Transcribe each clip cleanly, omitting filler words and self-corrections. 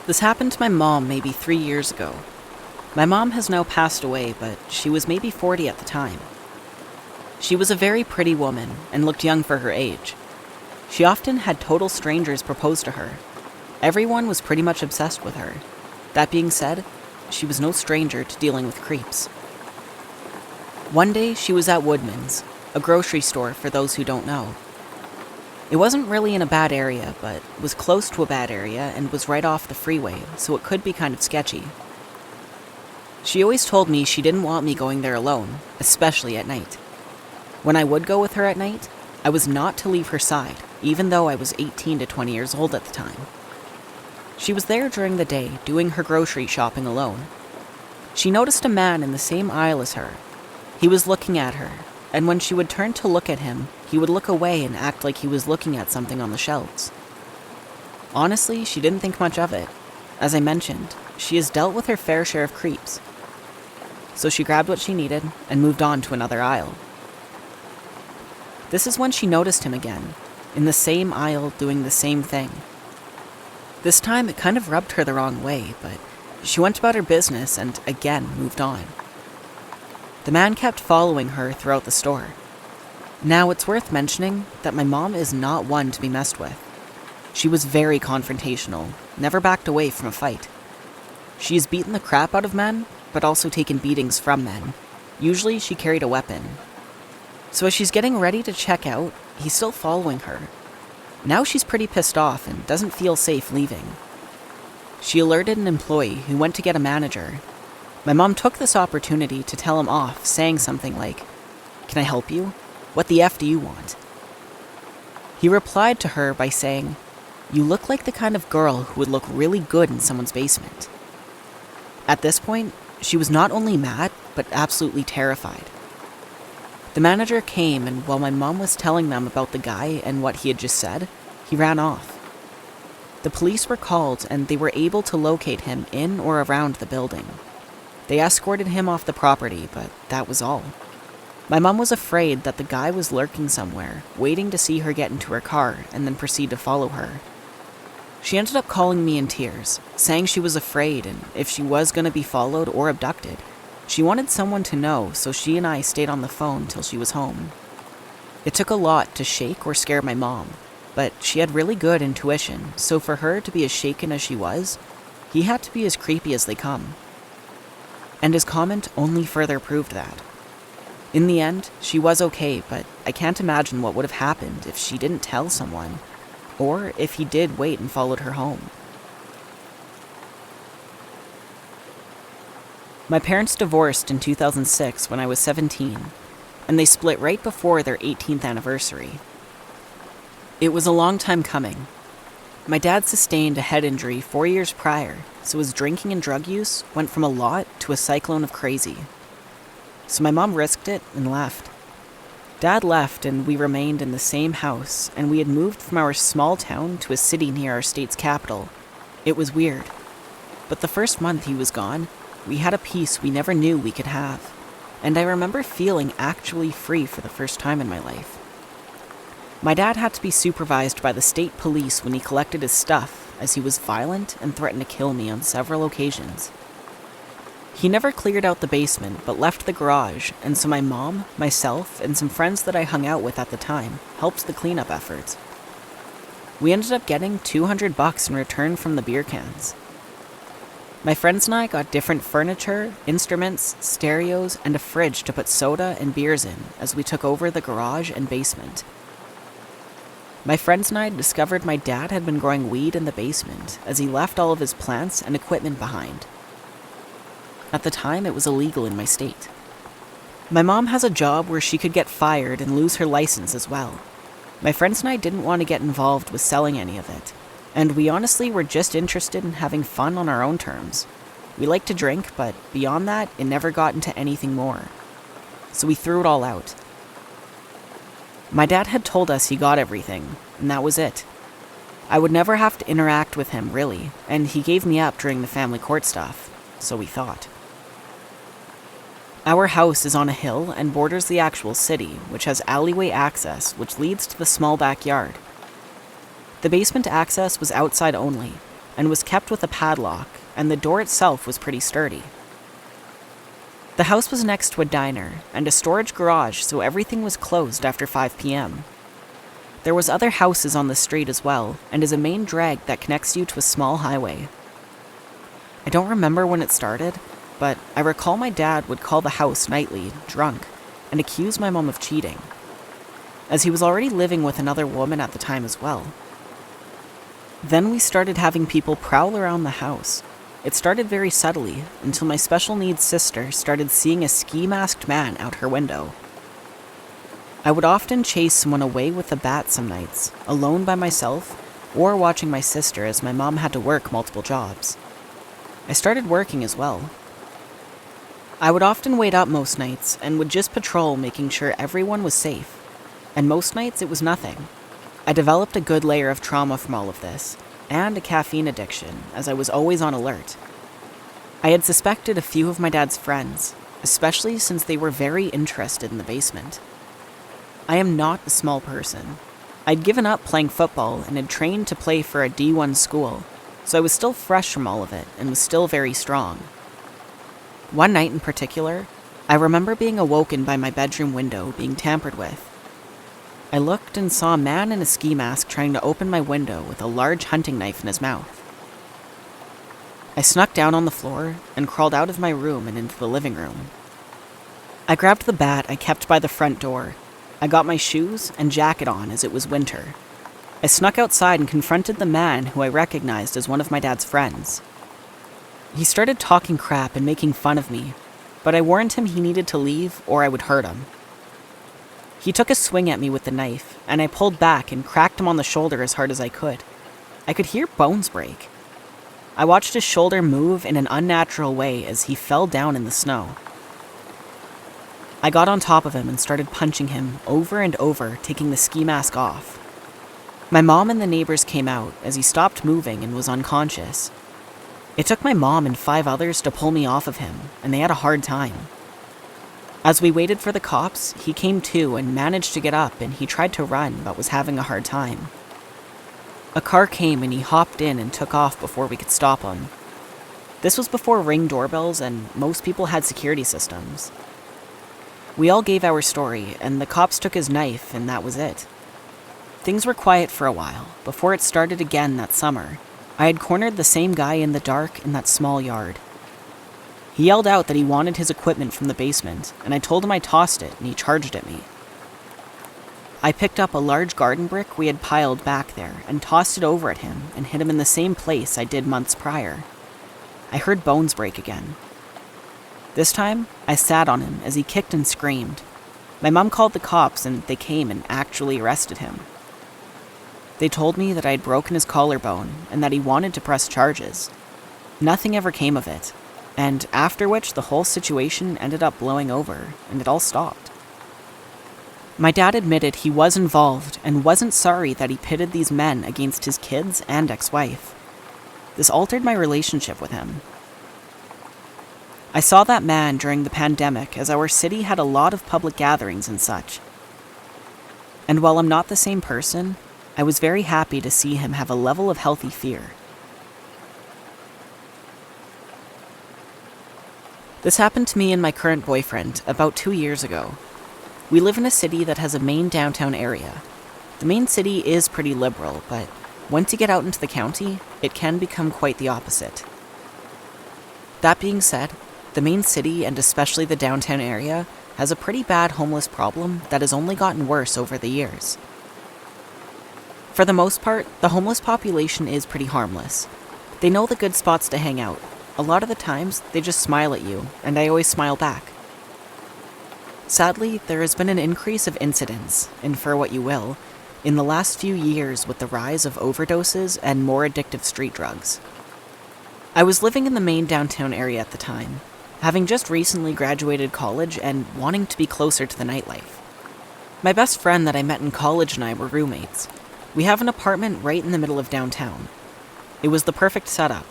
This happened to my mom maybe 3 years ago. My mom has now passed away, but she was maybe 40 at the time. She was a very pretty woman and looked young for her age. She often had total strangers propose to her. Everyone was pretty much obsessed with her. That being said, she was no stranger to dealing with creeps. One day, she was at Woodman's, a grocery store for those who don't know. It wasn't really in a bad area, but was close to a bad area and was right off the freeway, so it could be kind of sketchy. She always told me she didn't want me going there alone, especially at night. When I would go with her at night, I was not to leave her side, even though I was 18 to 20 years old at the time. She was there during the day, doing her grocery shopping alone. She noticed a man in the same aisle as her. He was looking at her, and when she would turn to look at him, he would look away and act like he was looking at something on the shelves. Honestly, she didn't think much of it. As I mentioned, she has dealt with her fair share of creeps. So she grabbed what she needed and moved on to another aisle. This is when she noticed him again, in the same aisle doing the same thing. This time it kind of rubbed her the wrong way, but she went about her business and again moved on. The man kept following her throughout the store. Now, it's worth mentioning that my mom is not one to be messed with. She was very confrontational, never backed away from a fight. She has beaten the crap out of men, but also taken beatings from men. Usually, she carried a weapon. So as she's getting ready to check out, he's still following her. Now she's pretty pissed off and doesn't feel safe leaving. She alerted an employee who went to get a manager. My mom took this opportunity to tell him off, saying something like, "Can I help you? What the F do you want?" He replied to her by saying, "You look like the kind of girl who would look really good in someone's basement." At this point, she was not only mad, but absolutely terrified. The manager came, and while my mom was telling them about the guy and what he had just said, he ran off. The police were called, and they were able to locate him in or around the building. They escorted him off the property, but that was all. My mom was afraid that the guy was lurking somewhere, waiting to see her get into her car and then proceed to follow her. She ended up calling me in tears, saying she was afraid and if she was going to be followed or abducted, she wanted someone to know, so she and I stayed on the phone till she was home. It took a lot to shake or scare my mom, but she had really good intuition, so for her to be as shaken as she was, he had to be as creepy as they come. And his comment only further proved that. In the end, she was okay, but I can't imagine what would have happened if she didn't tell someone, or if he did wait and followed her home. My parents divorced in 2006 when I was 17, and they split right before their 18th anniversary. It was a long time coming. My dad sustained a head injury 4 years prior, so his drinking and drug use went from a lot to a cyclone of crazy. So my mom risked it and left. Dad left and we remained in the same house, and we had moved from our small town to a city near our state's capital. It was weird. But the first month he was gone, we had a peace we never knew we could have, and I remember feeling actually free for the first time in my life. My dad had to be supervised by the state police when he collected his stuff, as he was violent and threatened to kill me on several occasions. He never cleared out the basement, but left the garage, and so my mom, myself, and some friends that I hung out with at the time helped the cleanup efforts. We ended up getting $200 in return from the beer cans. My friends and I got different furniture, instruments, stereos, and a fridge to put soda and beers in as we took over the garage and basement. My friends and I discovered my dad had been growing weed in the basement as he left all of his plants and equipment behind. At the time, it was illegal in my state. My mom has a job where she could get fired and lose her license as well. My friends and I didn't want to get involved with selling any of it, and we honestly were just interested in having fun on our own terms. We liked to drink, but beyond that, it never got into anything more. So we threw it all out. My dad had told us he got everything, and that was it. I would never have to interact with him, really, and he gave me up during the family court stuff, so we thought. Our house is on a hill and borders the actual city, which has alleyway access, which leads to the small backyard. The basement access was outside only, and was kept with a padlock, and the door itself was pretty sturdy. The house was next to a diner and a storage garage, so everything was closed after 5 p.m. There was other houses on the street as well, and is a main drag that connects you to a small highway. I don't remember when it started, but I recall my dad would call the house nightly, drunk, and accuse my mom of cheating, as he was already living with another woman at the time as well. Then we started having people prowl around the house. It started very subtly, until my special needs sister started seeing a ski-masked man out her window. I would often chase someone away with a bat some nights, alone by myself, or watching my sister as my mom had to work multiple jobs. I started working as well. I would often wait up most nights and would just patrol, making sure everyone was safe. And most nights it was nothing. I developed a good layer of trauma from all of this, and a caffeine addiction, as I was always on alert. I had suspected a few of my dad's friends, especially since they were very interested in the basement. I am not a small person. I'd given up playing football and had trained to play for a D1 school, so I was still fresh from all of it and was still very strong. One night in particular, I remember being awoken by my bedroom window being tampered with. I looked and saw a man in a ski mask trying to open my window with a large hunting knife in his mouth. I snuck down on the floor and crawled out of my room and into the living room. I grabbed the bat I kept by the front door. I got my shoes and jacket on as it was winter. I snuck outside and confronted the man who I recognized as one of my dad's friends. He started talking crap and making fun of me, but I warned him he needed to leave or I would hurt him. He took a swing at me with the knife, and I pulled back and cracked him on the shoulder as hard as I could. I could hear bones break. I watched his shoulder move in an unnatural way as he fell down in the snow. I got on top of him and started punching him over and over, taking the ski mask off. My mom and the neighbors came out as he stopped moving and was unconscious. It took my mom and 5 others to pull me off of him, and they had a hard time. As we waited for the cops, he came to and managed to get up, and he tried to run but was having a hard time. A car came and he hopped in and took off before we could stop him. This was before Ring doorbells and most people had security systems. We all gave our story, and the cops took his knife, and that was it. Things were quiet for a while, before it started again that summer. I had cornered the same guy in the dark in that small yard. He yelled out that he wanted his equipment from the basement, and I told him I tossed it, and he charged at me. I picked up a large garden brick we had piled back there and tossed it over at him and hit him in the same place I did months prior. I heard bones break again. This time, I sat on him as he kicked and screamed. My mom called the cops, and they came and actually arrested him. They told me that I had broken his collarbone and that he wanted to press charges. Nothing ever came of it, and after which the whole situation ended up blowing over, and it all stopped. My dad admitted he was involved and wasn't sorry that he pitted these men against his kids and ex-wife. This altered my relationship with him. I saw that man during the pandemic as our city had a lot of public gatherings and such. And while I'm not the same person, I was very happy to see him have a level of healthy fear. This happened to me and my current boyfriend about 2 years ago. We live in a city that has a main downtown area. The main city is pretty liberal, but once you get out into the county, it can become quite the opposite. That being said, the main city, and especially the downtown area, has a pretty bad homeless problem that has only gotten worse over the years. For the most part, the homeless population is pretty harmless. They know the good spots to hang out. A lot of the times, they just smile at you, and I always smile back. Sadly, there has been an increase of incidents, infer what you will, in the last few years with the rise of overdoses and more addictive street drugs. I was living in the main downtown area at the time, having just recently graduated college and wanting to be closer to the nightlife. My best friend that I met in college and I were roommates. We have an apartment right in the middle of downtown. It was the perfect setup.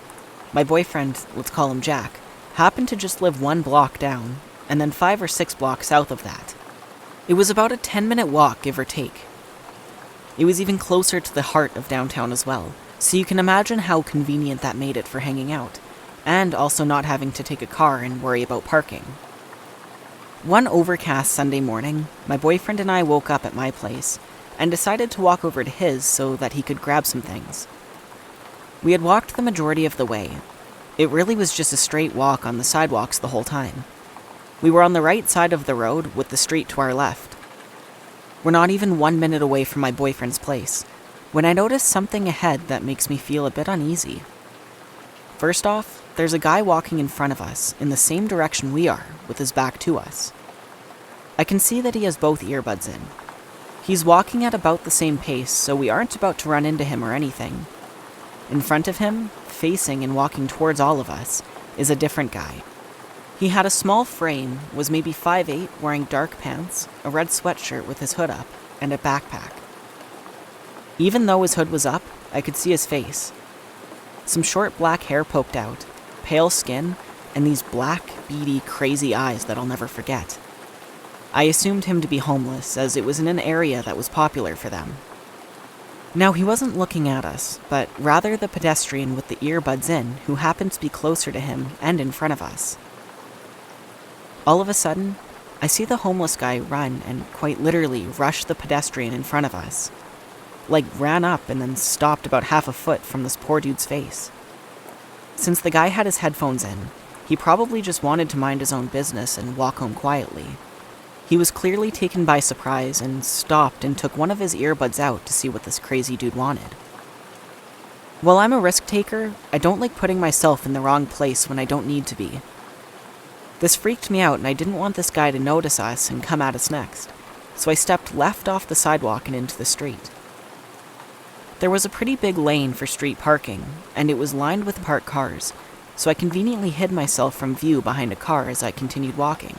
My boyfriend, let's call him Jack, happened to just live 1 block down, and then 5 or 6 blocks south of that. It was about a 10-minute walk, give or take. It was even closer to the heart of downtown as well, So you can imagine how convenient that made it for hanging out, and also not having to take a car and worry about parking. One overcast Sunday morning, my boyfriend and I woke up at my place and decided to walk over to his so that he could grab some things. We had walked the majority of the way. It really was just a straight walk on the sidewalks the whole time. We were on the right side of the road with the street to our left. We're not even 1 minute away from my boyfriend's place when I notice something ahead that makes me feel a bit uneasy. First off, there's a guy walking in front of us in the same direction we are, with his back to us. I can see that he has both earbuds in. He's walking at about the same pace, so we aren't about to run into him or anything. In front of him, facing and walking towards all of us, is a different guy. He had a small frame, was maybe 5'8", wearing dark pants, a red sweatshirt with his hood up, and a backpack. Even though his hood was up, I could see his face. Some short black hair poked out, pale skin, and these black, beady, crazy eyes that I'll never forget. I assumed him to be homeless, as it was in an area that was popular for them. Now, he wasn't looking at us, but rather the pedestrian with the earbuds in who happened to be closer to him and in front of us. All of a sudden, I see the homeless guy run and quite literally rush the pedestrian in front of us. Like, ran up and then stopped about half a foot from this poor dude's face. Since the guy had his headphones in, he probably just wanted to mind his own business and walk home quietly. He was clearly taken by surprise and stopped and took one of his earbuds out to see what this crazy dude wanted. While I'm a risk taker, I don't like putting myself in the wrong place when I don't need to be. This freaked me out and I didn't want this guy to notice us and come at us next, so I stepped left off the sidewalk and into the street. There was a pretty big lane for street parking, and it was lined with parked cars, so I conveniently hid myself from view behind a car as I continued walking.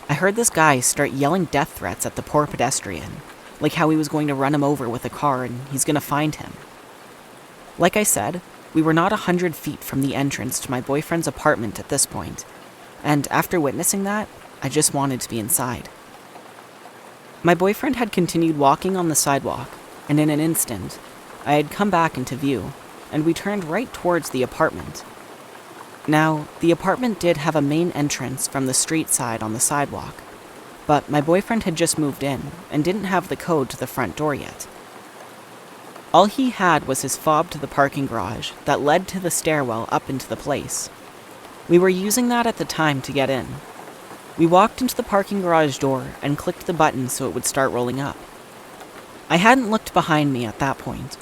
I heard this guy start yelling death threats at the poor pedestrian, like how he was going to run him over with a car and he's going to find him. Like I said, we were not 100 feet from the entrance to my boyfriend's apartment at this point, and after witnessing that, I just wanted to be inside. My boyfriend had continued walking on the sidewalk, and in an instant, I had come back into view, and we turned right towards the apartment. Now, the apartment did have a main entrance from the street side on the sidewalk, but my boyfriend had just moved in and didn't have the code to the front door yet. All he had was his fob to the parking garage that led to the stairwell up into the place. We were using that at the time to get in. We walked into the parking garage door and clicked the button so it would start rolling up. I hadn't looked behind me at that point.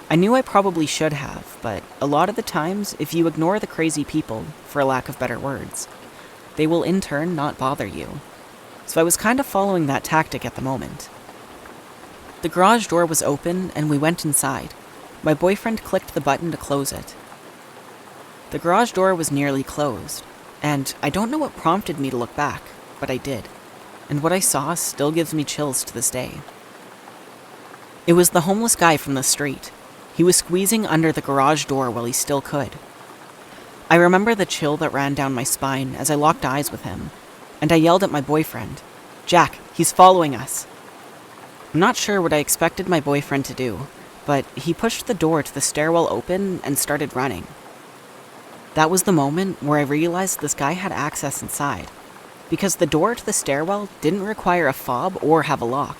I knew I probably should have, but a lot of the times, if you ignore the crazy people, for lack of better words, they will in turn not bother you. So I was kind of following that tactic at the moment. The garage door was open and we went inside. My boyfriend clicked the button to close it. The garage door was nearly closed, and I don't know what prompted me to look back, but I did. And what I saw still gives me chills to this day. It was the homeless guy from the street. He was squeezing under the garage door while he still could. I remember the chill that ran down my spine as I locked eyes with him, and I yelled at my boyfriend, "Jack, he's following us." I'm not sure what I expected my boyfriend to do, but he pushed the door to the stairwell open and started running. That was the moment where I realized this guy had access inside, because the door to the stairwell didn't require a fob or have a lock.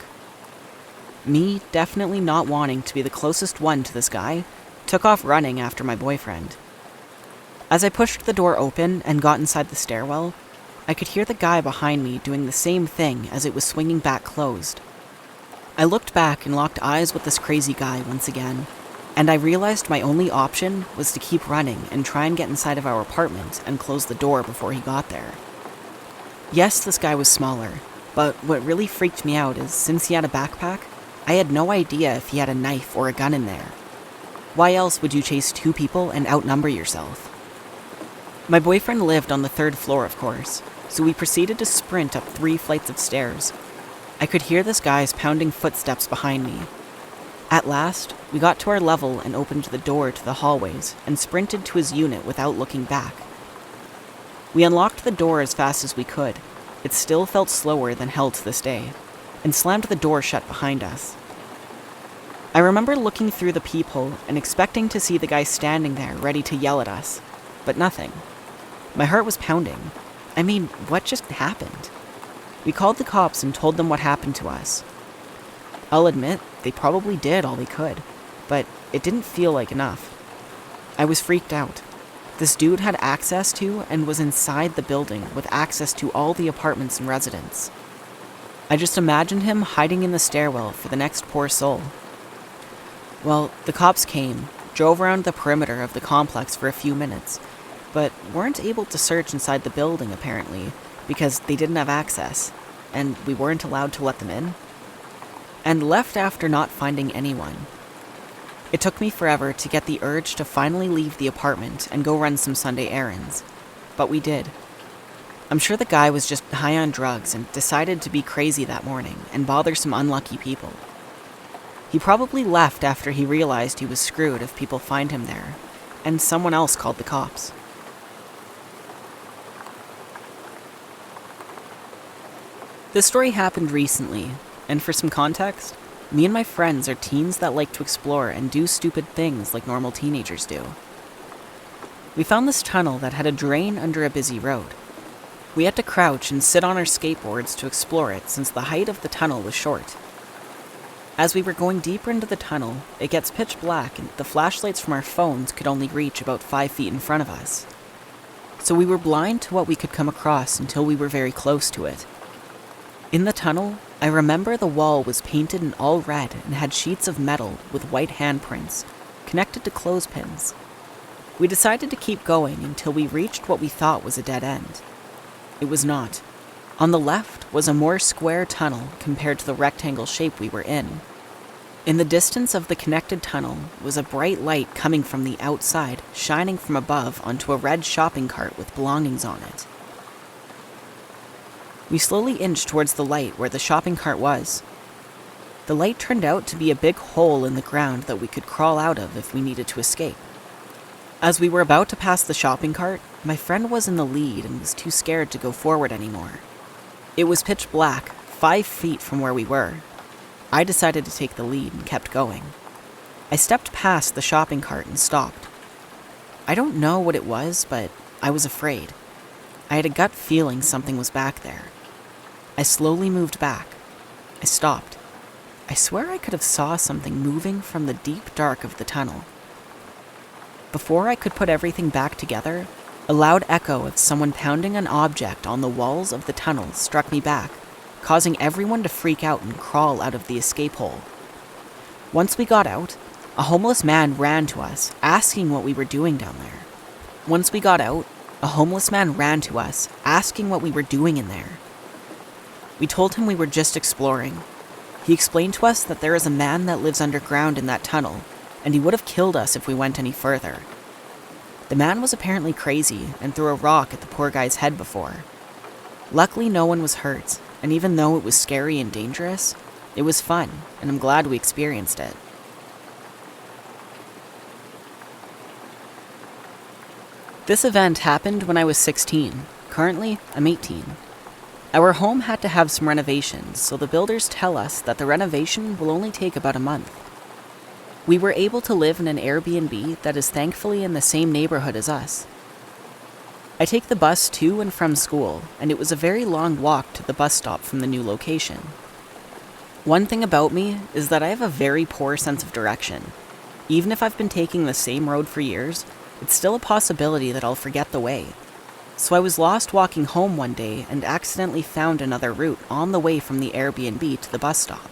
Me, definitely not wanting to be the closest one to this guy, took off running after my boyfriend. As I pushed the door open and got inside the stairwell, I could hear the guy behind me doing the same thing as it was swinging back closed. I looked back and locked eyes with this crazy guy once again, and I realized my only option was to keep running and try and get inside of our apartment and close the door before he got there. Yes, this guy was smaller, but what really freaked me out is since he had a backpack, I had no idea if he had a knife or a gun in there. Why else would you chase two people and outnumber yourself? My boyfriend lived on the 3rd floor, of course, so we proceeded to sprint up 3 flights of stairs. I could hear this guy's pounding footsteps behind me. At last, we got to our level and opened the door to the hallways and sprinted to his unit without looking back. We unlocked the door as fast as we could. It still felt slower than hell to this day, and slammed the door shut behind us. I remember looking through the peephole and expecting to see the guy standing there ready to yell at us, but nothing. My heart was pounding. I mean, what just happened? We called the cops and told them what happened to us. I'll admit, they probably did all they could, but it didn't feel like enough. I was freaked out. This dude had access to and was inside the building with access to all the apartments and residents. I just imagined him hiding in the stairwell for the next poor soul. Well, the cops came, drove around the perimeter of the complex for a few minutes, but weren't able to search inside the building apparently because they didn't have access, and we weren't allowed to let them in, and left after not finding anyone. It took me forever to get the urge to finally leave the apartment and go run some Sunday errands, but we did. I'm sure the guy was just high on drugs and decided to be crazy that morning and bother some unlucky people. He probably left after he realized he was screwed if people find him there, and someone else called the cops. This story happened recently, and for some context, me and my friends are teens that like to explore and do stupid things like normal teenagers do. We found this tunnel that had a drain under a busy road. We had to crouch and sit on our skateboards to explore it since the height of the tunnel was short. As we were going deeper into the tunnel, it gets pitch black and the flashlights from our phones could only reach about 5 feet in front of us. So we were blind to what we could come across until we were very close to it. In the tunnel, I remember the wall was painted in all red and had sheets of metal with white handprints connected to clothespins. We decided to keep going until we reached what we thought was a dead end. It was not. On the left was a more square tunnel compared to the rectangle shape we were in. In the distance of the connected tunnel was a bright light coming from the outside, shining from above onto a red shopping cart with belongings on it. We slowly inched towards the light where the shopping cart was. The light turned out to be a big hole in the ground that we could crawl out of if we needed to escape. As we were about to pass the shopping cart, my friend was in the lead and was too scared to go forward anymore. It was pitch black, 5 feet from where we were. I decided to take the lead and kept going. I stepped past the shopping cart and stopped. I don't know what it was, but I was afraid. I had a gut feeling something was back there. I slowly moved back. I stopped. I swear I could have saw something moving from the deep dark of the tunnel. Before I could put everything back together, a loud echo of someone pounding an object on the walls of the tunnel struck me back, causing everyone to freak out and crawl out of the escape hole. Once we got out, a homeless man ran to us, asking what we were doing down there. We told him we were just exploring. He explained to us that there is a man that lives underground in that tunnel, and he would have killed us if we went any further. The man was apparently crazy and threw a rock at the poor guy's head before. Luckily, no one was hurt, and even though it was scary and dangerous, it was fun, and I'm glad we experienced it. This event happened when I was 16. Currently, I'm 18. Our home had to have some renovations, so the builders tell us that the renovation will only take about a month. We were able to live in an Airbnb that is thankfully in the same neighborhood as us. I take the bus to and from school, and it was a very long walk to the bus stop from the new location. One thing about me is that I have a very poor sense of direction. Even if I've been taking the same road for years, it's still a possibility that I'll forget the way. So I was lost walking home one day and accidentally found another route on the way from the Airbnb to the bus stop,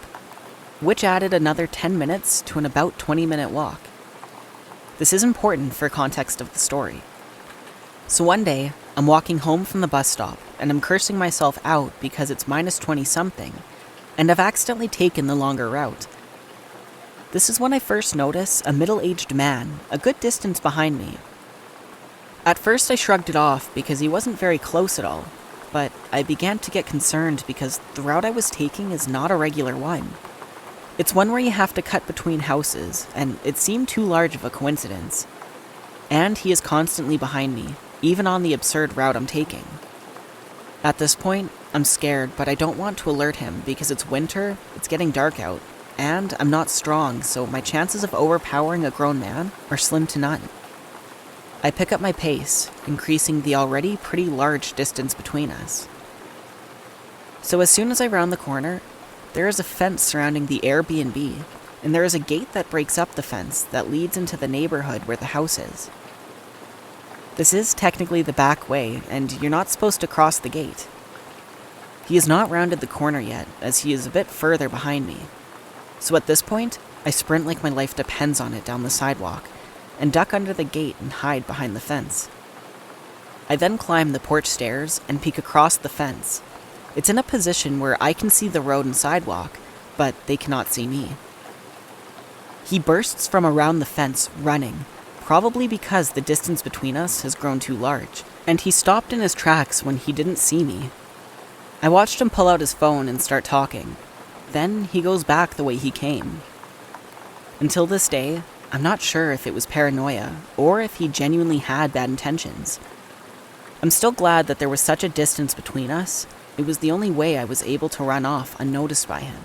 which added another 10 minutes to an about 20-minute walk. This is important for context of the story. So one day, I'm walking home from the bus stop, and I'm cursing myself out because it's minus 20-something, and I've accidentally taken the longer route. This is when I first notice a middle-aged man, a good distance behind me. At first I shrugged it off because he wasn't very close at all, but I began to get concerned because the route I was taking is not a regular one. It's one where you have to cut between houses, and it seemed too large of a coincidence. And he is constantly behind me, even on the absurd route I'm taking. At this point, I'm scared, but I don't want to alert him because it's winter, it's getting dark out, and I'm not strong, so my chances of overpowering a grown man are slim to none. I pick up my pace, increasing the already pretty large distance between us. So as soon as I round the corner, there is a fence surrounding the Airbnb, and there is a gate that breaks up the fence that leads into the neighborhood where the house is. This is technically the back way, and you're not supposed to cross the gate. He has not rounded the corner yet, as he is a bit further behind me. So at this point, I sprint like my life depends on it down the sidewalk, and duck under the gate and hide behind the fence. I then climb the porch stairs and peek across the fence. It's in a position where I can see the road and sidewalk, but they cannot see me. He bursts from around the fence, running, probably because the distance between us has grown too large, and he stopped in his tracks when he didn't see me. I watched him pull out his phone and start talking. Then he goes back the way he came. Until this day, I'm not sure if it was paranoia or if he genuinely had bad intentions. I'm still glad that there was such a distance between us. It was the only way I was able to run off unnoticed by him.